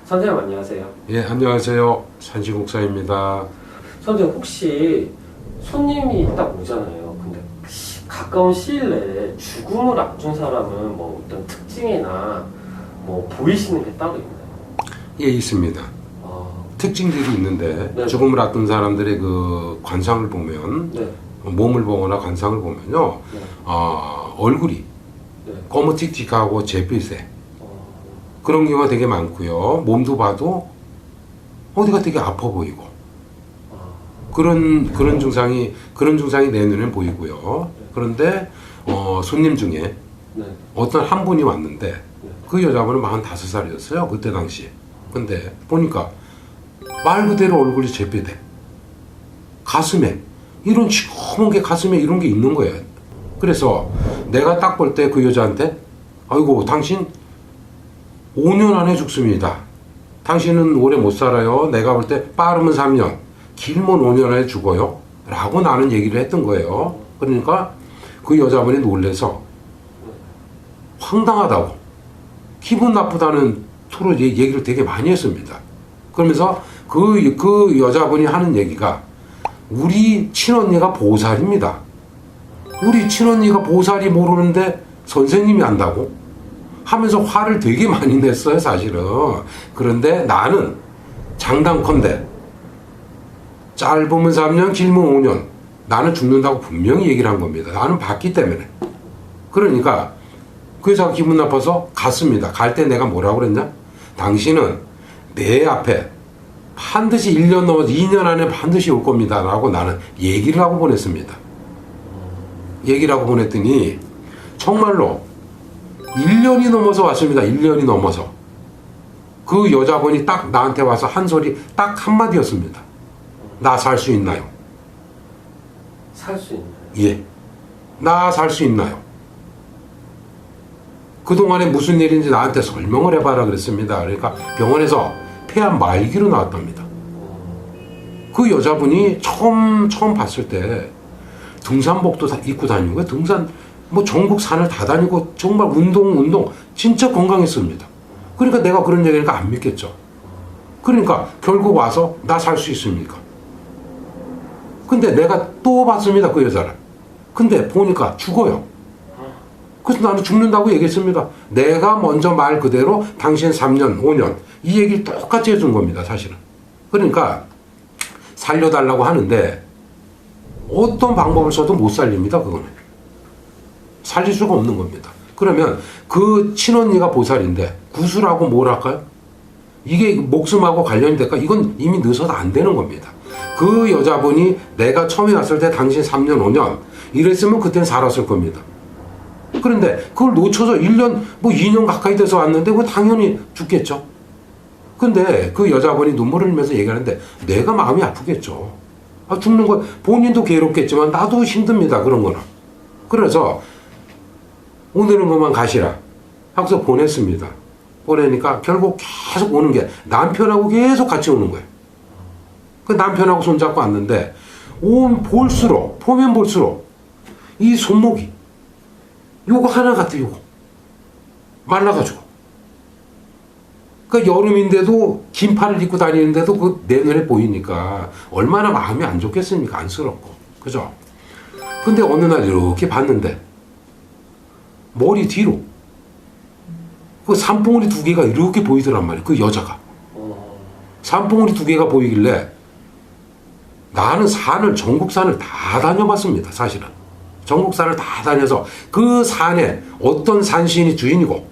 선생님 안녕하세요. 예, 안녕하세요. 산시국사입니다. 선생님 혹시 손님이 딱 오잖아요. 근데 가까운 시일 내에 죽음을 앞둔 사람은 뭐 어떤 특징이나 뭐 보이시는 게 따로 있나요? 예, 있습니다. 특징들이 있는데 네. 죽음을 앞둔 사람들의 그 관상을 보면 네. 몸을 보거나 관상을 보면요, 네. 얼굴이 네. 검은틱틱하고 잿빛에 그런 경우가 되게 많고요. 몸도 봐도 어디가 되게 아파 보이고 그런 증상이 내 눈에 보이고요. 그런데 손님 중에 네. 어떤 한 분이 왔는데 네. 그 여자분은 45살이었어요. 그때 당시에. 근데 보니까 말 그대로 얼굴이 잿빛에 가슴에 이런 시커먼 게 가슴에 이런 게 있는 거예요. 그래서 내가 딱 볼 때 그 여자한테 아이고 당신 5년 안에 죽습니다. 당신은 오래 못 살아요. 내가 볼 때 빠르면 3년, 길면 5년 안에 죽어요. 라고 나는 얘기를 했던 거예요. 그러니까 그 여자분이 놀래서 황당하다고 기분 나쁘다는 투로 얘기를 되게 많이 했습니다. 그러면서 그 여자분이 하는 얘기가 우리 친언니가 보살입니다. 우리 친언니가 보살이 모르는데 선생님이 안다고? 하면서 화를 되게 많이 냈어요, 사실은. 그런데 나는 장담컨대 짧으면 3년, 길면 5년 나는 죽는다고 분명히 얘기를 한 겁니다. 나는 봤기 때문에. 그러니까 그 여자가 기분 나빠서 갔습니다. 갈 때 내가 뭐라고 그랬냐? 당신은 내 앞에 반드시 1년 넘어서 2년 안에 반드시 올 겁니다. 라고 나는 얘기를 하고 보냈습니다. 얘기를 하고 보냈더니 정말로 1년이 넘어서 왔습니다. 1년이 넘어서. 그 여자분이 딱 나한테 와서 한 소리 딱 한마디였습니다. 나 살 수 있나요? 살 수 있나요? 예. 나 살 수 있나요? 그동안에 무슨 일인지 나한테 설명을 해봐라 그랬습니다. 그러니까 병원에서 폐암 말기로 나왔답니다. 그 여자분이 처음 봤을 때 등산복도 입고 다니고 등산 뭐 전국 산을 다 다니고 정말 운동 진짜 건강했습니다. 그러니까 내가 그런 얘기니까 안 믿겠죠. 그러니까 결국 와서 나 살 수 있습니까? 근데 내가 또 봤습니다. 그 여자를. 근데 보니까 죽어요. 그래서 나는 죽는다고 얘기했습니다. 내가 먼저 말 그대로 당신 3년 5년 이 얘기를 똑같이 해준 겁니다. 사실은. 그러니까 살려달라고 하는데 어떤 방법을 써도 못 살립니다. 그거는. 살릴 수가 없는 겁니다. 그러면 그 친언니가 보살인데 구슬하고 뭘 할까요? 이게 목숨하고 관련이 될까? 이건 이미 늦어도 안 되는 겁니다. 그 여자분이 내가 처음에 왔을 때 당신 3년 5년 이랬으면 그때는 살았을 겁니다. 그런데 그걸 놓쳐서 1년 뭐 2년 가까이 돼서 왔는데 그거 당연히 죽겠죠. 근데 그 여자분이 눈물을 흘리면서 얘기하는데 내가 마음이 아프겠죠. 죽는 거 본인도 괴롭겠지만 나도 힘듭니다. 그런 거는. 그래서 오늘은 그만 가시라 하고서 보냈습니다. 보내니까 결국 계속 오는 게 남편하고 계속 같이 오는 거예요. 그 남편하고 손잡고 왔는데 보면 볼수록 이 손목이 요거 하나 같아. 요거 말라가지고 그 여름인데도 긴팔을 입고 다니는데도 그 내 눈에 보이니까 얼마나 마음이 안 좋겠습니까? 안쓰럽고. 그죠? 근데 어느 날 이렇게 봤는데 머리 뒤로 그 산봉우리 2개가 이렇게 보이더란 말이에요. 그 여자가. 산봉우리 2개가 보이길래 나는 전국 산을 다 다녀봤습니다. 사실은. 전국 산을 다 다녀서 그 산에 어떤 산신이 주인이고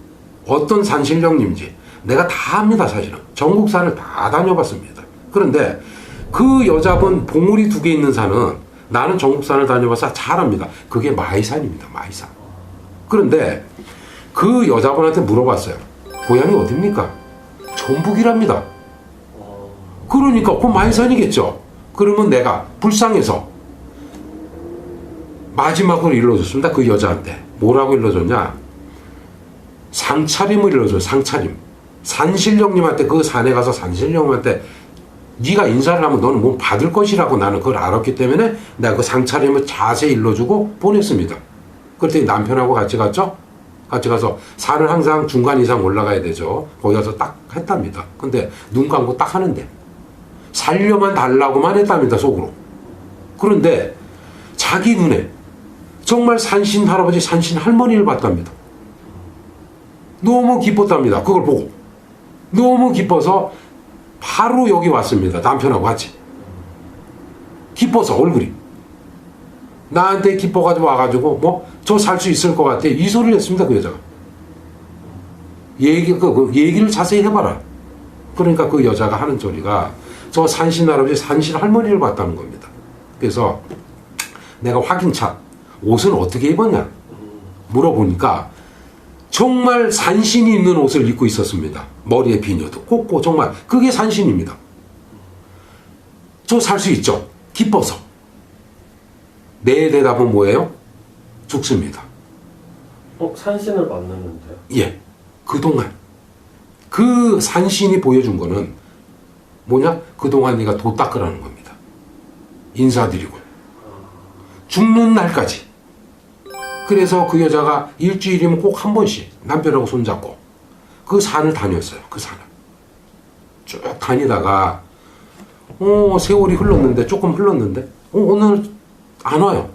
어떤 산신령님인지 내가 다 압니다. 사실은. 전국 산을 다 다녀봤습니다. 그런데 그 여자분 봉우리 2개 있는 산은 나는 전국 산을 다녀봐서 잘 압니다. 그게 마이산입니다. 마이산. 그런데 그 여자분한테 물어봤어요. 고향이 어딥니까? 전북이랍니다. 그러니까 그 마이산이겠죠. 그러면 내가 불쌍해서 마지막으로 일러줬습니다. 그 여자한테. 뭐라고 일러줬냐? 상차림을 일러줘요. 상차림. 산신령님한테 그 산에 가서 산신령님한테 네가 인사를 하면 너는 뭐 받을 것이라고 나는 그걸 알았기 때문에 내가 그 상차림을 자세히 일러주고 보냈습니다. 그랬더니 남편하고 같이 갔죠? 같이 가서 산을 항상 중간 이상 올라가야 되죠. 거기 가서 딱 했답니다. 근데 눈 감고 딱 하는데 살려만 달라고만 했답니다, 속으로. 그런데 자기 눈에 정말 산신 할아버지, 산신 할머니를 봤답니다. 너무 기뻤답니다. 그걸 보고. 너무 기뻐서 바로 여기 왔습니다. 남편하고 같이. 기뻐서 얼굴이. 나한테 기뻐가지고 와가지고 뭐 저 살 수 있을 것 같아. 이 소리를 했습니다. 그 여자가. 얘기를 자세히 해봐라. 그러니까 그 여자가 하는 소리가 저 산신 할아버지, 산신 할머니를 봤다는 겁니다. 그래서 내가 확인차 옷은 어떻게 입었냐 물어보니까 정말 산신이 입는 옷을 입고 있었습니다. 머리에 비녀도 꽂고 정말 그게 산신입니다. 저 살 수 있죠. 기뻐서. 내 대답은 뭐예요? 죽습니다. 산신을 만났는데요? 예. 그동안 그 산신이 보여준 거는 뭐냐? 그동안 네가 도 닦으라는 겁니다. 인사드리고 죽는 날까지. 그래서 그 여자가 일주일이면 꼭 한 번씩 남편하고 손잡고 그 산을 다녔어요. 그 산을 쭉 다니다가 세월이 흘렀는데 조금 흘렀는데 오늘 안 와요.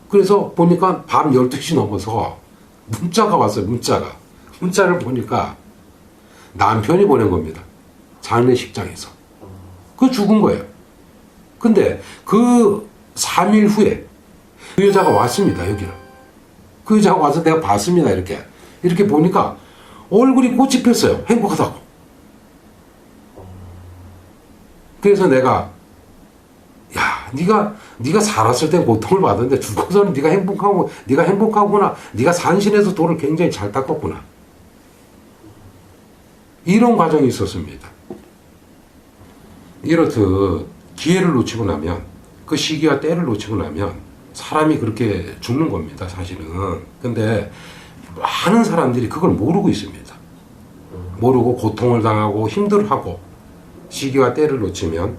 그래서 보니까 밤 12시 넘어서 문자가 왔어요. 문자를 보니까 남편이 보낸 겁니다. 장례식장에서. 그 죽은 거예요. 근데 그 3일 후에 그 여자가 왔습니다. 여기를. 그 여자가 와서 내가 봤습니다. 이렇게 보니까 얼굴이 꽃이 폈어요. 행복하다고. 그래서 내가 야, 네가 살았을 때 고통을 받았는데 죽어서는 네가 행복하구나. 네가 산신에서 돌을 굉장히 잘 닦았구나. 이런 과정이 있었습니다. 이렇듯 기회를 놓치고 나면 그 시기와 때를 놓치고 나면 사람이 그렇게 죽는 겁니다. 사실은. 근데 많은 사람들이 그걸 모르고 있습니다. 모르고 고통을 당하고 힘들어하고 시기와 때를 놓치면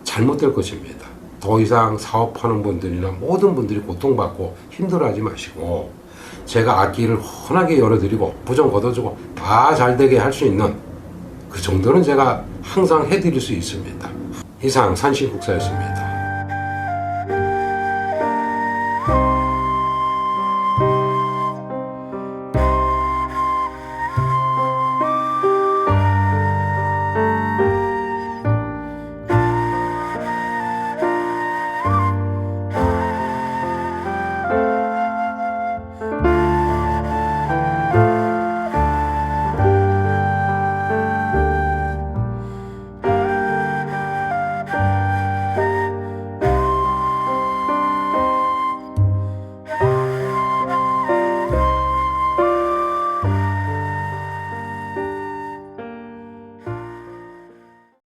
잘못될 것입니다. 더 이상 사업하는 분들이나 모든 분들이 고통받고 힘들어하지 마시고 제가 앞길을 훤하게 열어드리고 부정 걷어주고 다 잘되게 할 수 있는 그 정도는 제가 항상 해드릴 수 있습니다. 이상 산신국사였습니다.